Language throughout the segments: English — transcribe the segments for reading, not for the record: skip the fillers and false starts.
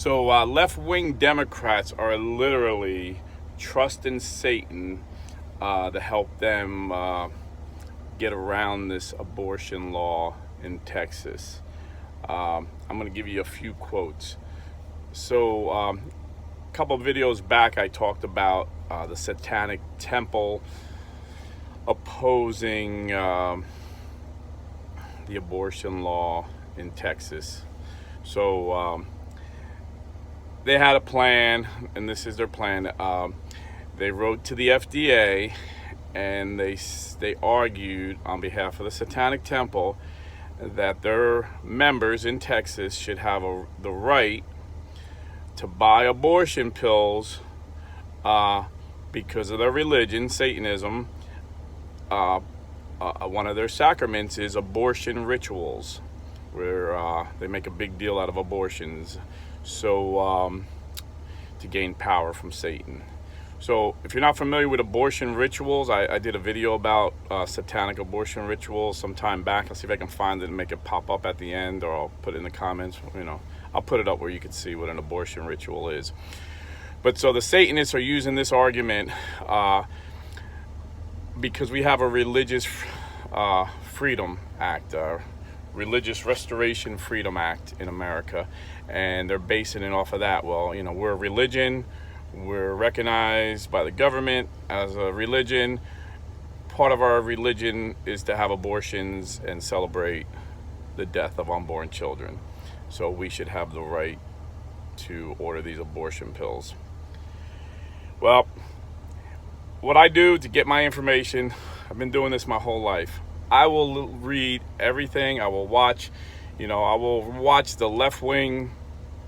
So left-wing Democrats are literally trusting Satan to help them get around this abortion law in Texas. I'm going to give you a few quotes. So a couple of videos back, I talked about the Satanic Temple opposing the abortion law in Texas. So they had a plan, and this is their plan. They wrote to the FDA, and they argued on behalf of the Satanic Temple that their members in Texas should have the right to buy abortion pills because of their religion, Satanism. One of their sacraments is abortion rituals, where they make a big deal out of abortions, so to gain power from Satan. So if you're not familiar with abortion rituals, I did a video about satanic abortion rituals some time back. I'll see if I can find it and make it pop up at the end, or I'll put it in the comments. I'll put it up where you can see what an abortion ritual is. But so the Satanists are using this argument because we have a religious freedom act, Religious Restoration Freedom Act in America, and they're basing it off of that. Well, we're a religion. We're recognized by the government as a religion. Part of our religion is to have abortions and celebrate the death of unborn children. So we should have the right to order these abortion pills. Well, what I do to get my information, I've been doing this my whole life. I will read everything. I will watch, the left-wing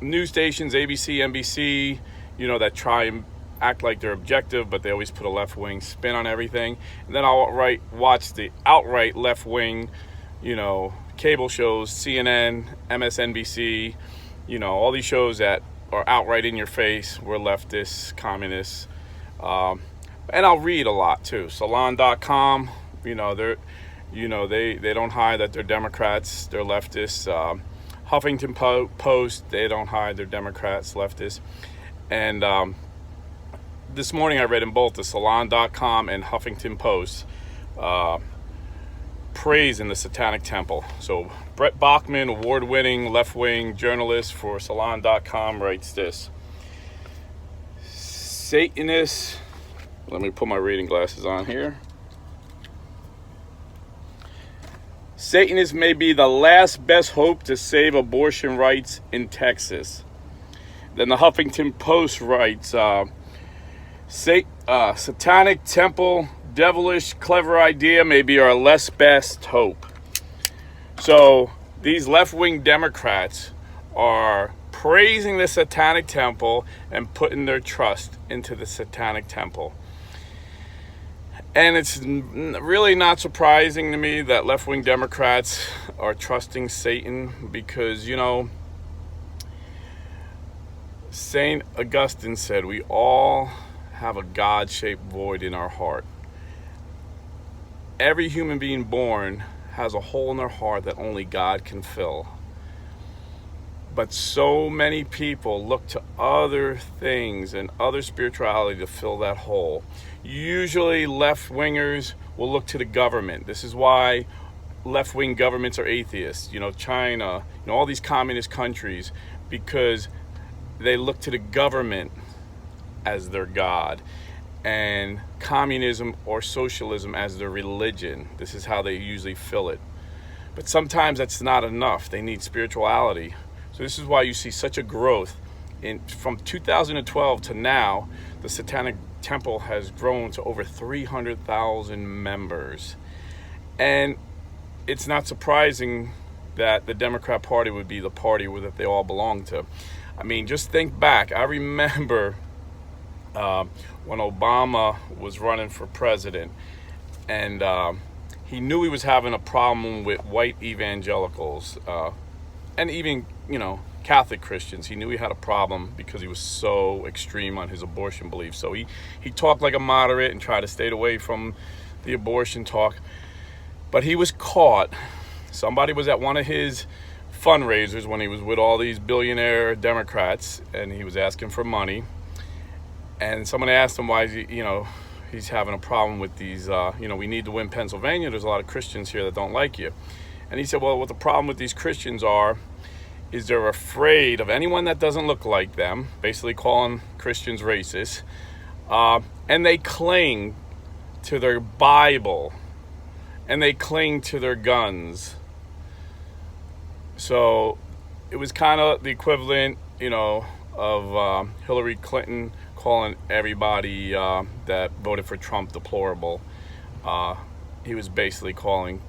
news stations, ABC, NBC, that try and act like they're objective, but they always put a left-wing spin on everything. And then I'll watch the outright left-wing, cable shows, CNN, MSNBC, all these shows that are outright in your face. We're leftists, communists. And I'll read a lot too. Salon.com, they don't hide that they're Democrats, they're leftists. Huffington Post, they don't hide they're Democrats, leftists. And this morning I read in both the Salon.com and Huffington Post praise in the Satanic Temple. So Brett Bachman, award-winning left-wing journalist for Salon.com, writes this: Satanists, let me put my reading glasses on here. Satanists may be the last best hope to save abortion rights in Texas. Then the Huffington Post writes, Satanic Temple, devilish, clever idea may be our last best hope. So these left-wing Democrats are praising the Satanic Temple and putting their trust into the Satanic Temple. And it's really not surprising to me that left-wing Democrats are trusting Satan because, St. Augustine said we all have a God-shaped void in our heart. Every human being born has a hole in their heart that only God can fill. But so many people look to other things and other spirituality to fill that hole. Usually left-wingers will look to the government. This is why left-wing governments are atheists. China, all these communist countries, because they look to the government as their God, and communism or socialism as their religion. This is how they usually fill it. But sometimes that's not enough. They need spirituality. So this is why you see such a growth. From 2012 to now, the Satanic Temple has grown to over 300,000 members. And it's not surprising that the Democrat Party would be the party that they all belong to. I mean, just think back. I remember when Obama was running for president, and he knew he was having a problem with white evangelicals and even, Catholic Christians. He knew he had a problem because he was so extreme on his abortion beliefs. So he talked like a moderate and tried to stay away from the abortion talk. But he was caught. Somebody was at one of his fundraisers when he was with all these billionaire Democrats, and he was asking for money. And someone asked him why he's having a problem with these, we need to win Pennsylvania. There's a lot of Christians here that don't like you. And he said, well, what the problem with these Christians is they're afraid of anyone that doesn't look like them, basically calling Christians racist, and they cling to their Bible, and they cling to their guns. So it was kind of the equivalent, of Hillary Clinton calling everybody that voted for Trump deplorable. He was basically calling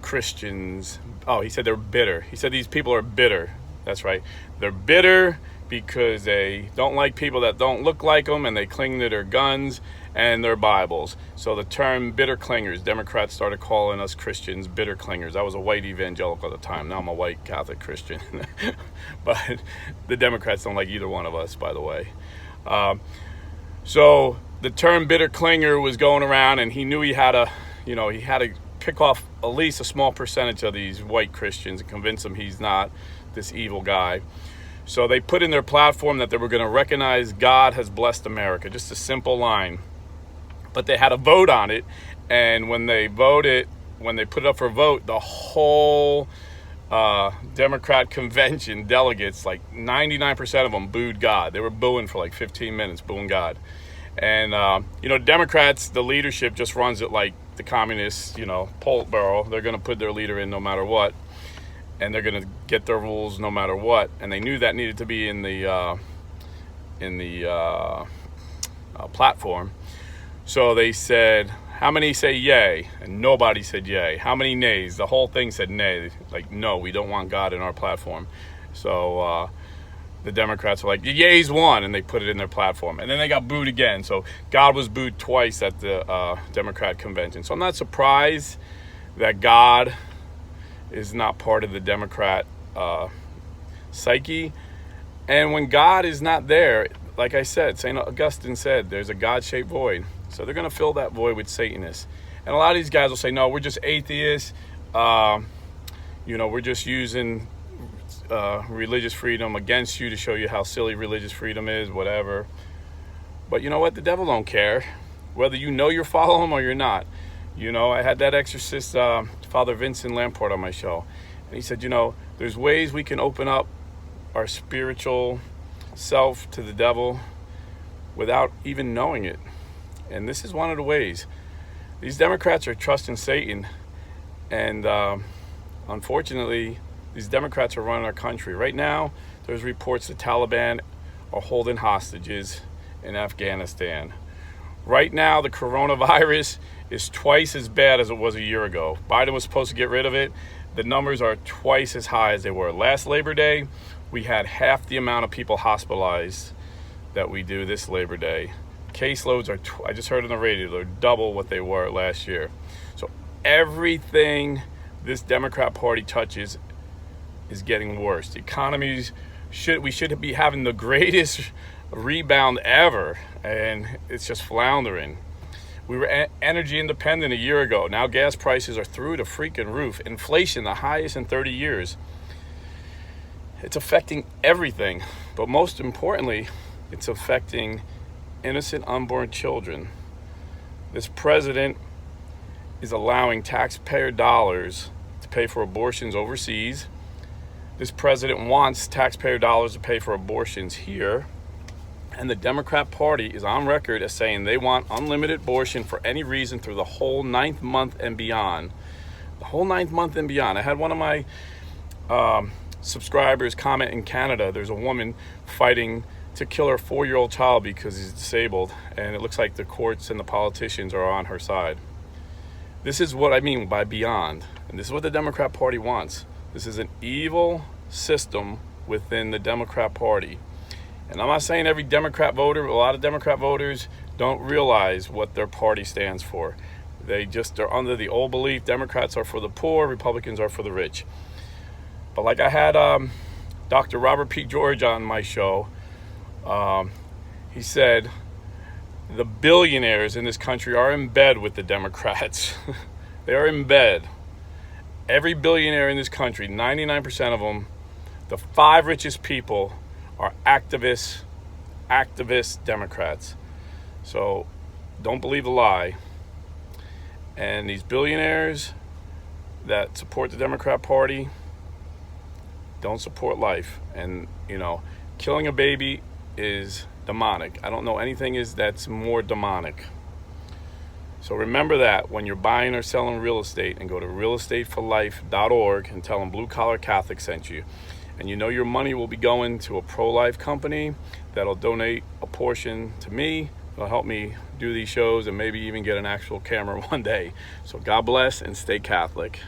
Christians, he said they're bitter. He said these people are bitter. That's right. They're bitter because they don't like people that don't look like them, and they cling to their guns and their Bibles. So the term bitter clingers, Democrats started calling us Christians bitter clingers. I was a white evangelical at the time. Now I'm a white Catholic Christian. But the Democrats don't like either one of us, by the way. So the term bitter clinger was going around, and he knew he had to pick off at least a small percentage of these white Christians and convince them he's not this evil guy. So they put in their platform that they were going to recognize God has blessed America. Just a simple line. But they had a vote on it, and when they put it up for a vote, the whole Democrat convention delegates, like 99% of them, booed God. They were booing for like 15 minutes, booing God. And, Democrats, the leadership just runs it like the communists, Politburo. They're going to put their leader in no matter what, and they're going to get their rules no matter what. And they knew that needed to be in the platform. So they said, how many say yay? And nobody said yay. How many nays? The whole thing said nay. Like, no, we don't want God in our platform. So the Democrats were like, the yays won, and they put it in their platform. And then they got booed again. So God was booed twice at the Democrat convention. So I'm not surprised that God is not part of the Democrat psyche. And when God is not there, like I said, St. Augustine said, there's a God-shaped void. So they're going to fill that void with Satanists. And a lot of these guys will say, no, we're just atheists. We're just using religious freedom against you to show you how silly religious freedom is, whatever. But you know what? The devil don't care whether you're following him or you're not. I had that exorcist, Father Vincent Lamport, on my show. And he said, there's ways we can open up our spiritual self to the devil without even knowing it. And this is one of the ways. These Democrats are trusting Satan. And unfortunately, these Democrats are running our country. Right now, there's reports the Taliban are holding hostages in Afghanistan. Right now, the coronavirus is twice as bad as it was a year ago. Biden was supposed to get rid of it. The numbers are twice as high as they were. Last Labor Day, we had half the amount of people hospitalized that we do this Labor Day. Caseloads are, I just heard on the radio, they're double what they were last year. So everything this Democrat Party touches is getting worse. The economies we should be having the greatest rebound ever, and it's just floundering. We were energy independent a year ago. Now gas prices are through the freaking roof. Inflation, the highest in 30 years. It's affecting everything, but most importantly, it's affecting innocent unborn children. This president is allowing taxpayer dollars to pay for abortions overseas. This president wants taxpayer dollars to pay for abortions here. And the Democrat Party is on record as saying they want unlimited abortion for any reason through the whole 9th month and beyond. The whole 9th month and beyond. I had one of my subscribers comment in Canada. There's a woman fighting to kill her 4-year-old child because he's disabled, and it looks like the courts and the politicians are on her side. This is what I mean by beyond, and this is what the Democrat Party wants. This is an evil system within the Democrat Party. And I'm not saying every Democrat voter, but a lot of Democrat voters don't realize what their party stands for. They're under the old belief Democrats are for the poor, Republicans are for the rich. But like I had Dr. Robert P. George on my show, he said the billionaires in this country are in bed with the Democrats. They are in bed. Every billionaire in this country, 99% of them, the 5 richest people are activist Democrats. So don't believe the lie. And these billionaires that support the Democrat Party don't support life. And, you know, killing a baby is demonic. I don't know anything that's more demonic. So remember that when you're buying or selling real estate, and go to realestateforlife.org and tell them Blue Collar Catholic sent you. And you know your money will be going to a pro-life company that'll donate a portion to me. It'll help me do these shows and maybe even get an actual camera one day. So God bless and stay Catholic.